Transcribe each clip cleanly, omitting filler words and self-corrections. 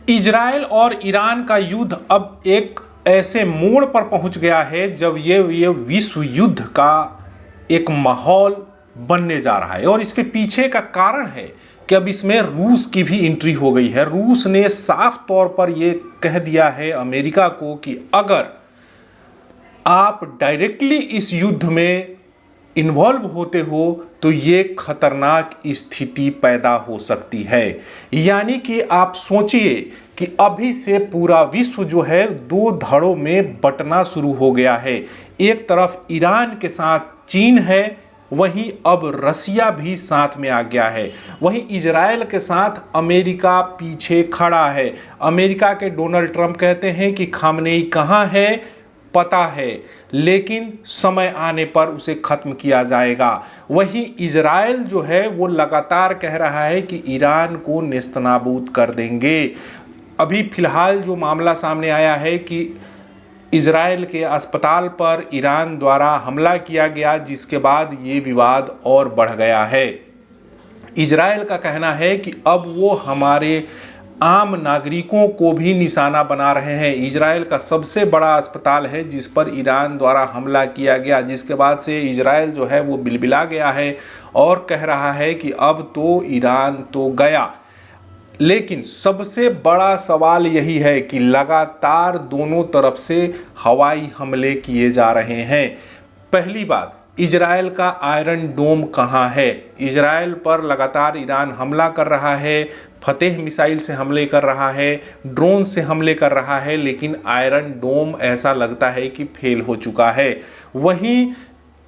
Israel और Iran का युद्ध अब एक ऐसे मोड़ पर पहुंच गया है जब ये विश्व युद्ध का एक माहौल बनने जा रहा है। और इसके पीछे का कारण है कि अब इसमें रूस की भी एंट्री हो गई है। रूस ने साफ तौर पर यह कह दिया है अमेरिका को कि अगर आप डायरेक्टली इस युद्ध में इन्वॉल्व होते हो तो ये खतरनाक स्थिति पैदा हो सकती है। यानी कि आप सोचिए कि अभी से पूरा विश्व जो है दो धड़ों में बंटना शुरू हो गया है। एक तरफ ईरान के साथ चीन है, वहीं अब रसिया भी साथ में आ गया है। वहीं इजराइल के साथ अमेरिका पीछे खड़ा है। अमेरिका के डोनाल्ड ट्रंप कहते हैं कि खामनेई कहाँ है पता है, लेकिन समय आने पर उसे खत्म किया जाएगा। वहीं इजराइल जो है वो लगातार कह रहा है कि ईरान को नेस्तनाबूद कर देंगे। अभी फिलहाल जो मामला सामने आया है कि इजराइल के अस्पताल पर ईरान द्वारा हमला किया गया, जिसके बाद ये विवाद और बढ़ गया है। इजराइल का कहना है कि अब वो हमारे आम नागरिकों को भी निशाना बना रहे हैं। इजराइल का सबसे बड़ा अस्पताल है जिस पर ईरान द्वारा हमला किया गया, जिसके बाद से इजराइल जो है वो बिलबिला गया है और कह रहा है कि अब तो ईरान तो गया। लेकिन सबसे बड़ा सवाल यही है कि लगातार दोनों तरफ से हवाई हमले किए जा रहे हैं। पहली बात, इजराइल का आयरन डोम कहाँ है? इजराइल पर लगातार ईरान हमला कर रहा है, फतेह मिसाइल से हमले कर रहा है, ड्रोन से हमले कर रहा है, लेकिन आयरन डोम ऐसा लगता है कि फेल हो चुका है। वहीं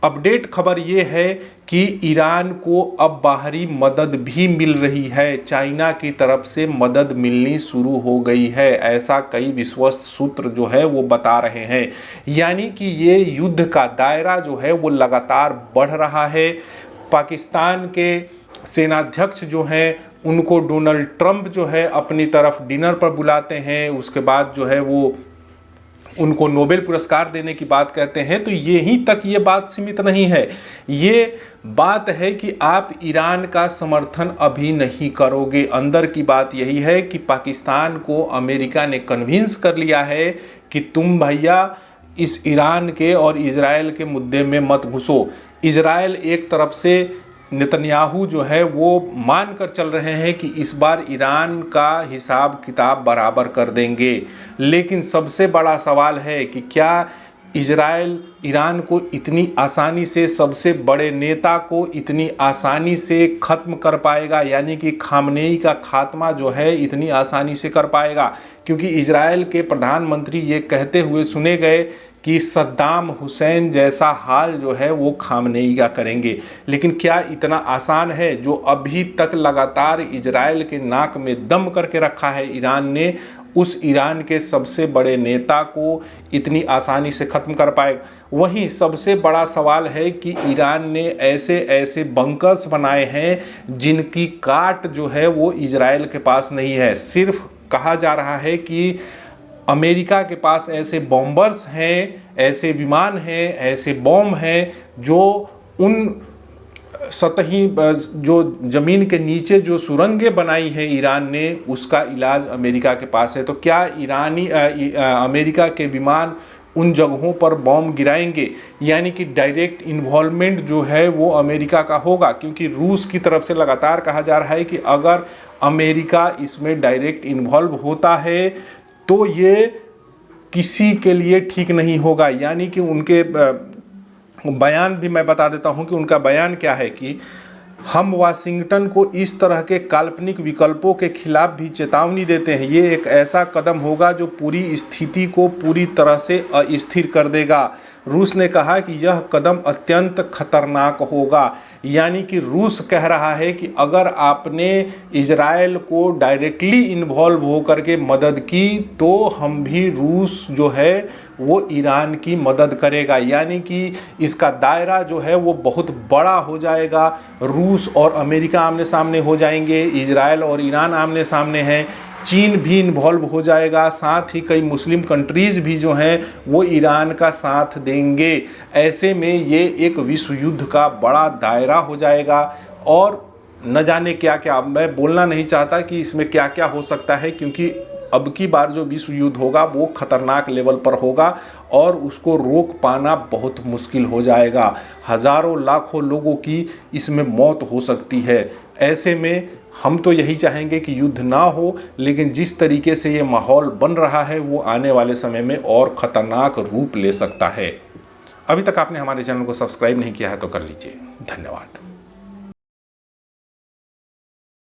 अपडेट खबर ये है कि ईरान को अब बाहरी मदद भी मिल रही है। चाइना की तरफ से मदद मिलनी शुरू हो गई है, ऐसा कई विश्वस्त सूत्र जो है वो बता रहे हैं। यानी कि ये युद्ध का दायरा जो है वो लगातार बढ़ रहा है। पाकिस्तान के सेनाध्यक्ष जो हैं उनको डोनाल्ड ट्रंप जो है अपनी तरफ डिनर पर बुलाते हैं, उसके बाद जो है वो उनको नोबेल पुरस्कार देने की बात कहते हैं। तो यहीं तक ये बात सीमित नहीं है, ये बात है कि आप ईरान का समर्थन अभी नहीं करोगे। अंदर की बात यही है कि पाकिस्तान को अमेरिका ने कन्विंस कर लिया है कि तुम भैया इस ईरान के और इजराइल के मुद्दे में मत घुसो। इजराइल एक तरफ से नेतन्याहू जो है वो मान कर चल रहे हैं कि इस बार ईरान का हिसाब किताब बराबर कर देंगे, लेकिन सबसे बड़ा सवाल है कि क्या इजराइल ईरान को इतनी आसानी से, सबसे बड़े नेता को इतनी आसानी से ख़त्म कर पाएगा? यानी कि खामनेई का खात्मा जो है इतनी आसानी से कर पाएगा? क्योंकि इजराइल के प्रधानमंत्री ये कहते हुए सुने गए कि सद्दाम हुसैन जैसा हाल जो है वो खामनेई का करेंगे। लेकिन क्या इतना आसान है? जो अभी तक लगातार इजराइल के नाक में दम करके रखा है ईरान ने, उस ईरान के सबसे बड़े नेता को इतनी आसानी से ख़त्म कर पाएगा? वहीं सबसे बड़ा सवाल है कि ईरान ने ऐसे ऐसे बंकर्स बनाए हैं जिनकी काट जो है वो इजराइल के पास नहीं है। सिर्फ कहा जा रहा है कि अमेरिका के पास ऐसे बॉम्बर्स हैं, ऐसे विमान हैं, ऐसे बॉम्ब हैं जो उन सतही जो ज़मीन के नीचे जो सुरंगें बनाई है ईरान ने, उसका इलाज अमेरिका के पास है। तो क्या अमेरिका के विमान उन जगहों पर बॉम्ब गिराएंगे? यानी कि डायरेक्ट इन्वॉल्वमेंट जो है वो अमेरिका का होगा, क्योंकि रूस की तरफ से लगातार कहा जा रहा है कि अगर अमेरिका इसमें डायरेक्ट इन्वॉल्व होता है तो ये किसी के लिए ठीक नहीं होगा। यानी कि उनके बयान भी मैं बता देता हूं कि उनका बयान क्या है कि हम वाशिंगटन को इस तरह के काल्पनिक विकल्पों के खिलाफ भी चेतावनी देते हैं। ये एक ऐसा कदम होगा जो पूरी स्थिति को पूरी तरह से अस्थिर कर देगा। रूस ने कहा कि यह कदम अत्यंत खतरनाक होगा। यानी कि रूस कह रहा है कि अगर आपने इजराइल को डायरेक्टली इन्वॉल्व होकर के मदद की तो हम भी, रूस जो है वो ईरान की मदद करेगा। यानी कि इसका दायरा जो है वो बहुत बड़ा हो जाएगा। रूस और अमेरिका आमने सामने हो जाएंगे, इजराइल और ईरान आमने सामने हैं, चीन भी इन्वॉल्व हो जाएगा, साथ ही कई मुस्लिम कंट्रीज़ भी जो हैं वो ईरान का साथ देंगे। ऐसे में ये एक विश्व युद्ध का बड़ा दायरा हो जाएगा और न जाने क्या क्या। मैं बोलना नहीं चाहता कि इसमें क्या क्या हो सकता है, क्योंकि अब की बार जो विश्व युद्ध होगा वो खतरनाक लेवल पर होगा और उसको रोक पाना बहुत मुश्किल हो जाएगा। हजारों लाखों लोगों की इसमें मौत हो सकती है। ऐसे में हम तो यही चाहेंगे कि युद्ध ना हो, लेकिन जिस तरीके से ये माहौल बन रहा है वो आने वाले समय में और खतरनाक रूप ले सकता है। अभी तक आपने हमारे चैनल को सब्सक्राइब नहीं किया है तो कर लीजिए। धन्यवाद।